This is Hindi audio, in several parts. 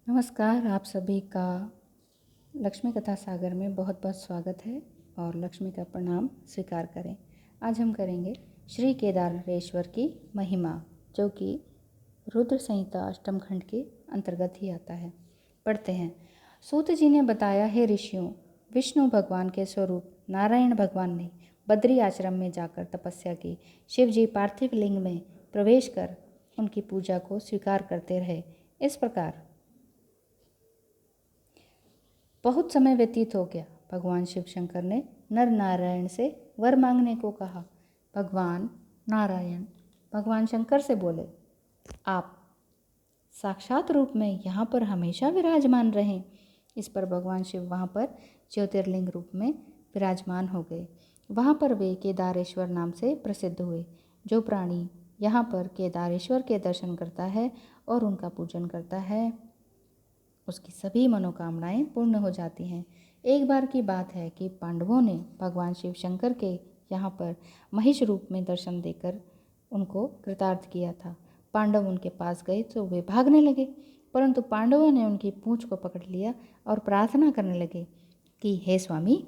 नमस्कार, आप सभी का लक्ष्मी कथा सागर में बहुत बहुत स्वागत है और लक्ष्मी का प्रणाम स्वीकार करें। आज हम करेंगे श्री केदारेश्वर की महिमा, जो कि रुद्र संहिता अष्टम खंड के अंतर्गत ही आता है। पढ़ते हैं। सूत जी ने बताया, हे ऋषियों, विष्णु भगवान के स्वरूप नारायण भगवान ने बद्री आश्रम में जाकर तपस्या की। शिव जी पार्थिव लिंग में प्रवेश कर उनकी पूजा को स्वीकार करते रहे। इस प्रकार बहुत समय व्यतीत हो गया। भगवान शिव शंकर ने नर नारायण से वर मांगने को कहा। भगवान नारायण भगवान शंकर से बोले, आप साक्षात रूप में यहाँ पर हमेशा विराजमान रहें। इस पर भगवान शिव वहाँ पर ज्योतिर्लिंग रूप में विराजमान हो गए। वहाँ पर वे केदारेश्वर नाम से प्रसिद्ध हुए। जो प्राणी यहाँ पर केदारेश्वर के दर्शन करता है और उनका पूजन करता है, उसकी सभी मनोकामनाएं पूर्ण हो जाती हैं। एक बार की बात है कि पांडवों ने भगवान शिव शंकर के यहाँ पर महिष रूप में दर्शन देकर उनको कृतार्थ किया था। पांडव उनके पास गए तो वे भागने लगे, परंतु पांडवों ने उनकी पूंछ को पकड़ लिया और प्रार्थना करने लगे कि हे स्वामी,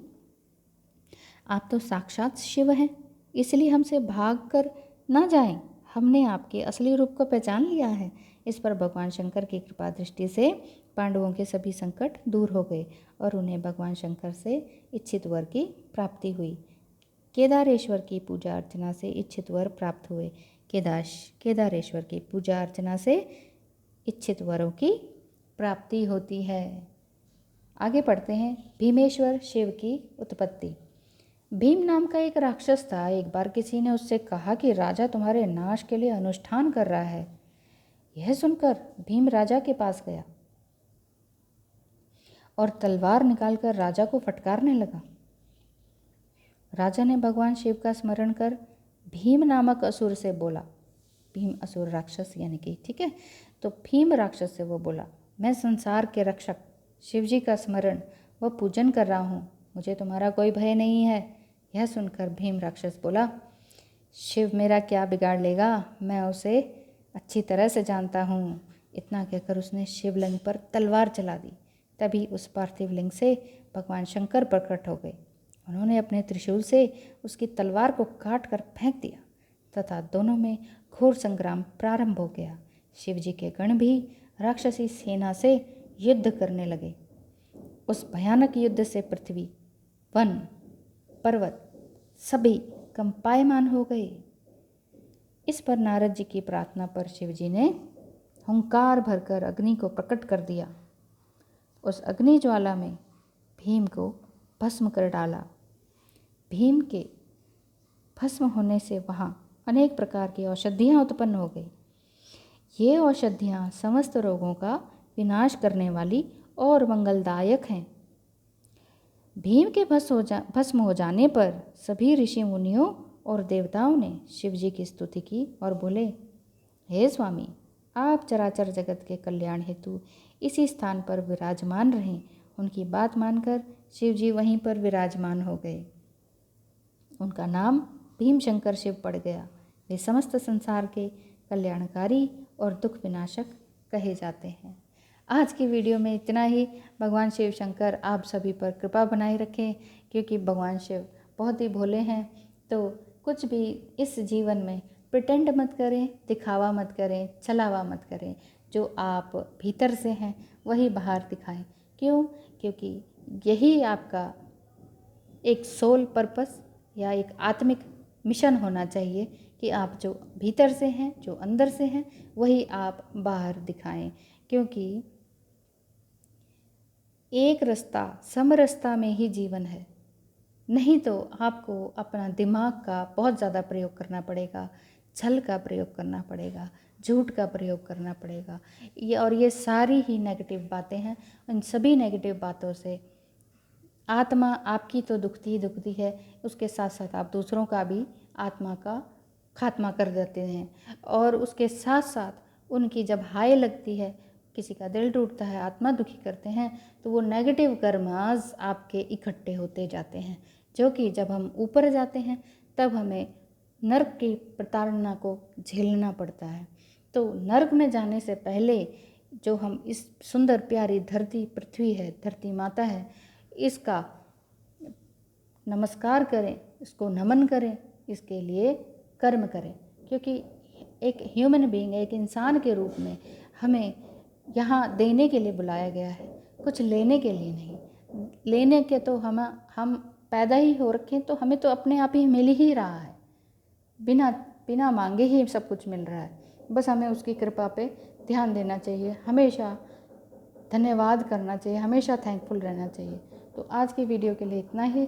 आप तो साक्षात शिव हैं, इसलिए हमसे भाग कर ना जाएं। हमने आपके असली रूप को पहचान लिया है। इस पर भगवान शंकर की कृपा दृष्टि से पांडवों के सभी संकट दूर हो गए और उन्हें भगवान शंकर से इच्छित वर की प्राप्ति हुई। केदारेश्वर की पूजा अर्चना से इच्छित वर प्राप्त हुए। केदारेश्वर की पूजा अर्चना से इच्छित वरों की प्राप्ति होती है। आगे पढ़ते हैं। भीमेश्वर शिव की उत्पत्ति। भीम नाम का एक राक्षस था। एक बार किसी ने उससे कहा कि राजा तुम्हारे नाश के लिए अनुष्ठान कर रहा है। यह सुनकर भीम राजा के पास गया और तलवार निकालकर राजा को फटकारने लगा। राजा ने भगवान शिव का स्मरण कर भीम नामक असुर से बोला, भीम असुर राक्षस यानी कि, ठीक है, तो भीम राक्षस से वो बोला, मैं संसार के रक्षक शिव जी का स्मरण व पूजन कर रहा हूँ, मुझे तुम्हारा कोई भय नहीं है। यह सुनकर भीम राक्षस बोला, शिव मेरा क्या बिगाड़ लेगा, मैं उसे अच्छी तरह से जानता हूँ। इतना कहकर उसने शिवलिंग पर तलवार चला दी। तभी उस पार्थिव लिंग से भगवान शंकर प्रकट हो गए। उन्होंने अपने त्रिशूल से उसकी तलवार को काट कर फेंक दिया तथा दोनों में घोर संग्राम प्रारंभ हो गया। शिव जी के गण भी राक्षसी सेना से युद्ध करने लगे। उस भयानक युद्ध से पृथ्वी, वन, पर्वत सभी कंपायमान हो गए। इस पर नारद जी की प्रार्थना पर शिव जी ने हुंकार भरकर अग्नि को प्रकट कर दिया। उस अग्नि ज्वाला में भीम को भस्म कर डाला। भीम के भस्म होने से वहाँ अनेक प्रकार की औषधियाँ उत्पन्न हो गई। ये औषधियाँ समस्त रोगों का विनाश करने वाली और मंगलदायक हैं। भीम के भस्म हो जाने पर सभी ऋषि मुनियों और देवताओं ने शिव जी की स्तुति की और बोले, हे स्वामी, आप चराचर जगत के कल्याण हेतु इसी स्थान पर विराजमान रहें। उनकी बात मानकर शिव जी वहीं पर विराजमान हो गए। उनका नाम भीम शंकर शिव पड़ गया। वे समस्त संसार के कल्याणकारी और दुख विनाशक कहे जाते हैं। आज की वीडियो में इतना ही। भगवान शिव शंकर आप सभी पर कृपा बनाए रखें, क्योंकि भगवान शिव बहुत ही भोले हैं। तो कुछ भी इस जीवन में प्रिटेंड मत करें, दिखावा मत करें, छलावा मत करें। जो आप भीतर से हैं वही बाहर दिखाएं। क्यों? क्योंकि यही आपका एक सोल पर्पस या एक आत्मिक मिशन होना चाहिए कि आप जो भीतर से हैं, जो अंदर से हैं, वही आप बाहर दिखाएं। क्योंकि एक रास्ता, समरसता में ही जीवन है। नहीं तो आपको अपना दिमाग का बहुत ज़्यादा प्रयोग करना पड़ेगा, छल का प्रयोग करना पड़ेगा, झूठ का प्रयोग करना पड़ेगा। ये सारी ही नेगेटिव बातें हैं। उन सभी नेगेटिव बातों से आत्मा आपकी तो दुखती ही दुखती है, उसके साथ साथ आप दूसरों का भी आत्मा का खात्मा कर देते हैं। और उसके साथ साथ उनकी जब हाय लगती है, किसी का दिल टूटता है, आत्मा दुखी करते हैं, तो वो नेगेटिव कर्मास आपके इकट्ठे होते जाते हैं, जो कि जब हम ऊपर जाते हैं तब हमें नर्क की प्रताड़ना को झेलना पड़ता है। तो नर्क में जाने से पहले जो हम इस सुंदर प्यारी धरती पृथ्वी है, धरती माता है, इसका नमस्कार करें, इसको नमन करें, इसके लिए कर्म करें। क्योंकि एक ह्यूमन बीइंग, एक इंसान के रूप में हमें यहाँ देने के लिए बुलाया गया है, कुछ लेने के लिए नहीं। लेने के तो हम पैदा ही हो रखे, तो हमें तो अपने आप ही मिल ही रहा है, बिना बिना मांगे ही सब कुछ मिल रहा है। बस हमें उसकी कृपा पे ध्यान देना चाहिए, हमेशा धन्यवाद करना चाहिए, हमेशा थैंकफुल रहना चाहिए। तो आज की वीडियो के लिए इतना ही।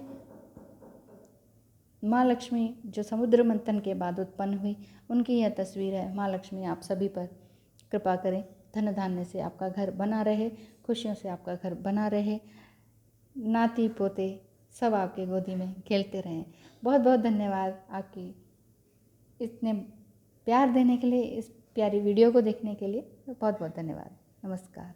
माँ लक्ष्मी जो समुद्र मंथन के बाद उत्पन्न हुई, उनकी यह तस्वीर है। माँ लक्ष्मी आप सभी पर कृपा करें, धन धान्य से आपका घर बना रहे, खुशियों से आपका घर बना रहे, नाती पोते सब आपके गोदी में खेलते रहें। बहुत बहुत धन्यवाद आपकी इतने प्यार देने के लिए, इस प्यारी वीडियो को देखने के लिए बहुत बहुत धन्यवाद। नमस्कार।